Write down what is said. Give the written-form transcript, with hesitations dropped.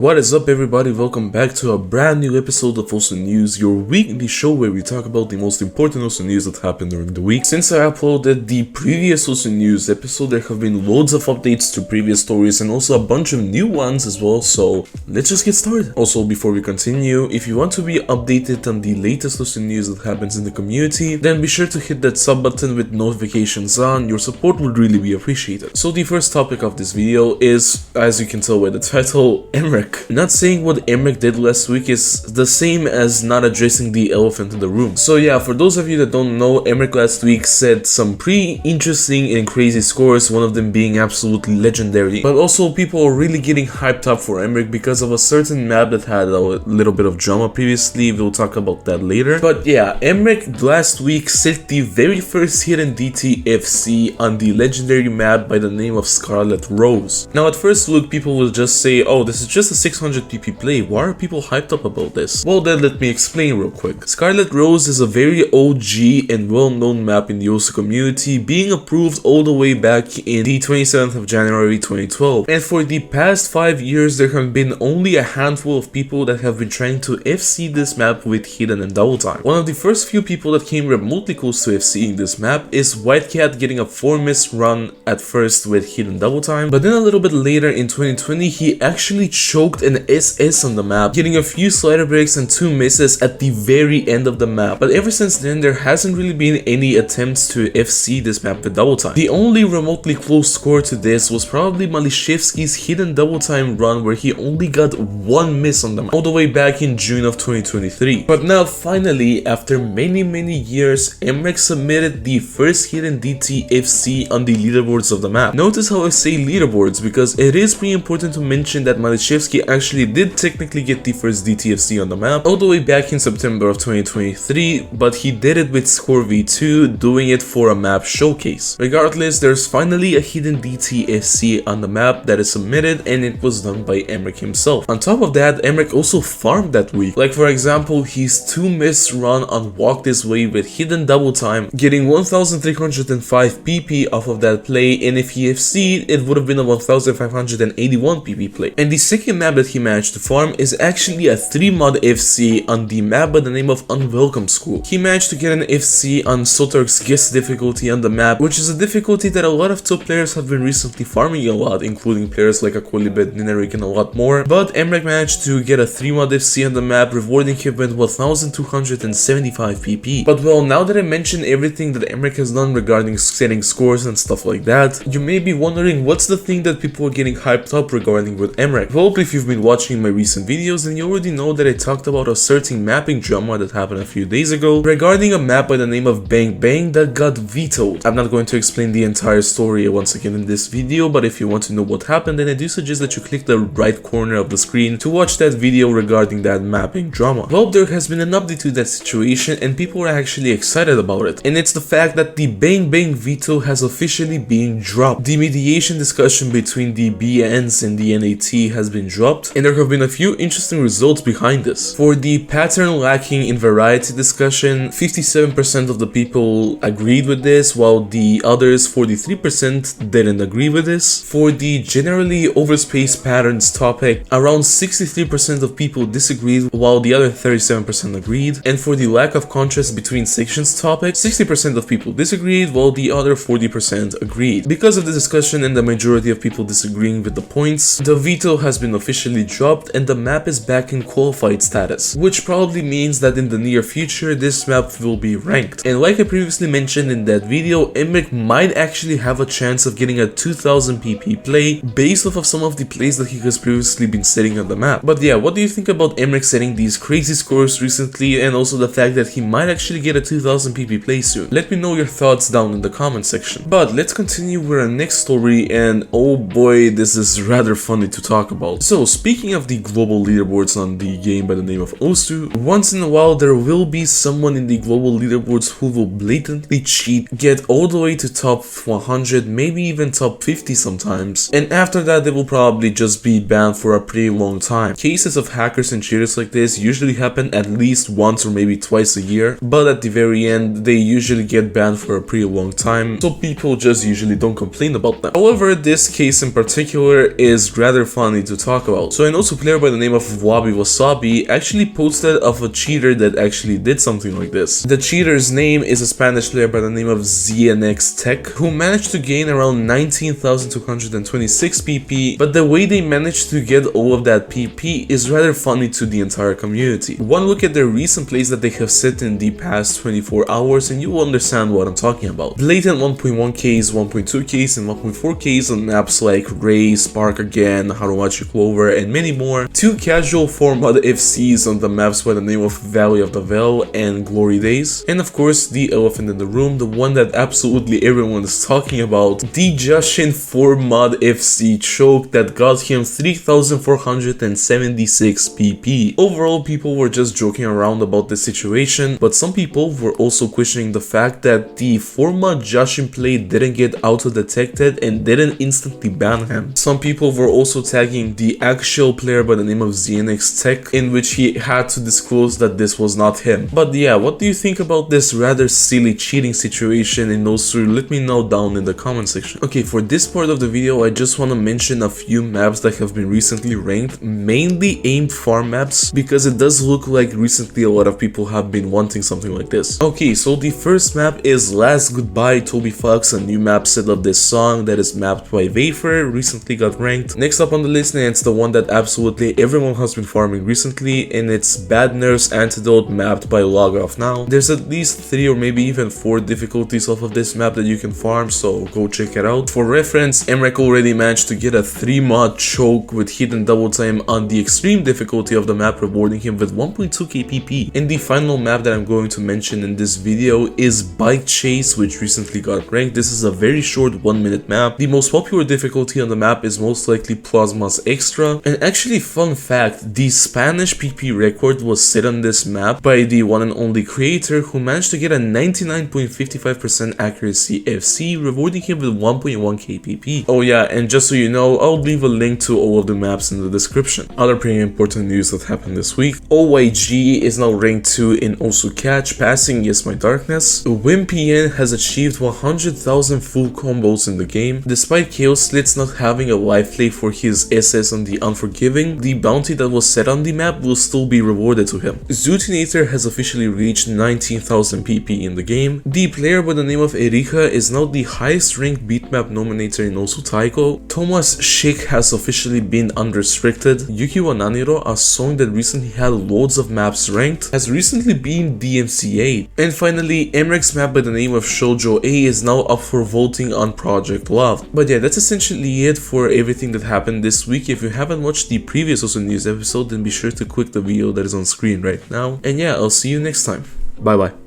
What is up, everybody? Welcome back to a brand new episode of Osu News, your weekly show where we talk about the most important Osu News that happened during the week. Since I uploaded the previous Osu News episode, there have been loads of updates to previous stories and also a bunch of new ones as well, so let's just get started. Also, before we continue, if you want to be updated on the latest Osu News that happens in the community, then be sure to hit that sub button with notifications on. Your support would really be appreciated. So the first topic of this video is, as you can tell by the title, Mrekk. Not saying what Mrekk did last week is the same as not addressing the elephant in the room. So yeah, for those of you that don't know, Mrekk last week set some pretty interesting and crazy scores, one of them being absolutely legendary. But also people are really getting hyped up for Mrekk because of a certain map that had a little bit of drama previously. We'll talk about that later. But yeah, Mrekk last week set the very first hidden DTFC on the legendary map by the name of Scarlet Rose. Now at first look, people will just say, oh, this is just a 600pp play, why are people hyped up about this? Well then, let me explain real quick. Scarlet Rose is a very OG and well-known map in the Osu community, being approved all the way back in the 27th of January 2012. And for the past 5 years, there have been only a handful of people that have been trying to FC this map with hidden and double time. One of the first few people that came remotely close to FCing this map is Whitecat, getting a 4-miss run at first with hidden double time, but then a little bit later in 2020, he actually choked an SS on the map, getting a few slider breaks and 2 misses at the very end of the map. But ever since then, there hasn't really been any attempts to FC this map with double time. The only remotely close score to this was probably Malishevsky's hidden double time run, where he only got 1 miss on the map all the way back in June of 2023. But now finally, after many years, Mrekk submitted the first hidden DTFC on the leaderboards of the map. Notice how I say leaderboards, because it is pretty important to mention that Malishevsky actually did technically get the first DTFC on the map all the way back in September of 2023, but he did it with score V2, doing it for a map showcase. Regardless, there's finally a hidden DTFC on the map that is submitted, and it was done by Mrekk himself. On top of that, Mrekk also farmed that week. Like for example, his 2-miss run on Walk This Way with hidden double time, getting 1305 PP off of that play, and if he FC'd, it would have been a 1581 PP play. And the second map that he managed to farm is actually a 3-mod FC on the map by the name of Unwelcome School. He managed to get an FC on Sotark's guest difficulty on the map, which is a difficulty that a lot of top players have been recently farming a lot, including players like Akolibet, Ninarik, and a lot more. But Mrekk managed to get a 3-mod FC on the map, rewarding him with 1275 PP. But well, now that I mentioned everything that Mrekk has done regarding setting scores and stuff like that, you may be wondering what's the thing that people are getting hyped up regarding with Mrekk. Well, if you've been watching my recent videos, then you already know that I talked about a certain mapping drama that happened a few days ago regarding a map by the name of Bang Bang that got vetoed. I'm not going to explain the entire story once again in this video, but if you want to know what happened, then I do suggest that you click the right corner of the screen to watch that video regarding that mapping drama. Well, there has been an update to that situation and people are actually excited about it, and it's the fact that the Bang Bang veto has officially been dropped. The mediation discussion between the BNs and the NAT has been dropped, and there have been a few interesting results behind this. For the pattern lacking in variety discussion, 57% of the people agreed with this, while the others 43% didn't agree with this. For the generally overspaced patterns topic, around 63% of people disagreed, while the other 37% agreed. And for the lack of contrast between sections topic, 60% of people disagreed, while the other 40% agreed. Because of the discussion and the majority of people disagreeing with the points, the veto has been officially dropped and the map is back in qualified status, which probably means that in the near future this map will be ranked. And like I previously mentioned in that video, Mrekk might actually have a chance of getting a 2000pp play based off of some of the plays that he has previously been setting on the map. But yeah, what do you think about Mrekk setting these crazy scores recently, and also the fact that he might actually get a 2000pp play soon? Let me know your thoughts down in the comment section. But let's continue with our next story, and oh boy, this is rather funny to talk about. So speaking of the global leaderboards on the game by the name of Osu, once in a while there will be someone in the global leaderboards who will blatantly cheat, get all the way to top 100, maybe even top 50 sometimes, and after that they will probably just be banned for a pretty long time. Cases of hackers and cheaters like this usually happen at least once or maybe twice a year, but at the very end they usually get banned for a pretty long time, so people just usually don't complain about them. However, this case in particular is rather funny to talk about. So an also player by the name of Wabi Wasabi actually posted of a cheater that actually did something like this. The cheater's name is a Spanish player by the name of ZNX Tech, who managed to gain around 19,226 PP, but the way they managed to get all of that PP is rather funny to the entire community. One look at their recent plays that they have set in the past 24 hours and you will understand what I'm talking about. Blatant 1.1Ks, 1.2Ks, and 1.4Ks on maps like Ray, Spark Again, Harumachi Clover, and many more. 2 casual 4-mod FCs on the maps by the name of Valley of the Veil and Glory Days. And of course, the elephant in the room, the one that absolutely everyone is talking about, the Jashin 4-mod FC choke that got him 3,476 PP. Overall, people were just joking around about the situation, but some people were also questioning the fact that the 4-mod Jashin play didn't get auto-detected and didn't instantly ban him. Some people were also tagging the actual player by the name of ZNX Tech, in which he had to disclose that this was not him. But yeah, what do you think about this rather silly cheating situation? And also let me know down in the comment section. Okay, for this part of the video, I just want to mention a few maps that have been recently ranked, mainly aimed farm maps, because it does look like recently a lot of people have been wanting something like this. Okay, so the first map is Last Goodbye Toby Fox, a new map set of this song that is mapped by Veto, recently got ranked. Next up on the list, and it's the one that absolutely everyone has been farming recently, and it's Bad Nurse Antidote, mapped by Logoff. Now, there's at least 3 or maybe even 4 difficulties off of this map that you can farm, so go check it out. For reference, Mrekk already managed to get a 3-mod choke with hidden double time on the extreme difficulty of the map, rewarding him with 1.2k PP. And the final map that I'm going to mention in this video is Bike Chase, which recently got ranked. This is a very short 1-minute map. The most popular difficulty on the map is most likely Plasma's Extra. And actually, fun fact, the Spanish PP record was set on this map by the one and only creator, who managed to get a 99.55% accuracy FC, rewarding him with 1.1k PP. Oh yeah, and just so you know, I'll leave a link to all of the maps in the description. Other pretty important news that happened this week: OYG is now ranked 2 in Osu Catch, passing Yes My Darkness. WinPN has achieved 100,000 full combos in the game. Despite Chaos Slits not having a life play for his SS on the Unforgiving, the bounty that was set on the map will still be rewarded to him. Xootynator has officially reached 19,000 PP in the game. The player by the name of Erika is now the highest ranked beatmap nominator in Osu Taiko. Thomas Schick has officially been unrestricted. Yuki wa Naniro, a song that recently had loads of maps ranked, has recently been DMCA'd. And finally, Mrekk's map by the name of Shoujo A is now up for voting on Project Love. But yeah, that's essentially it for everything that happened this week. If you haven't watched the previous Osu News episode, then be sure to click the video that is on screen right now. And yeah, I'll see you next time. Bye bye.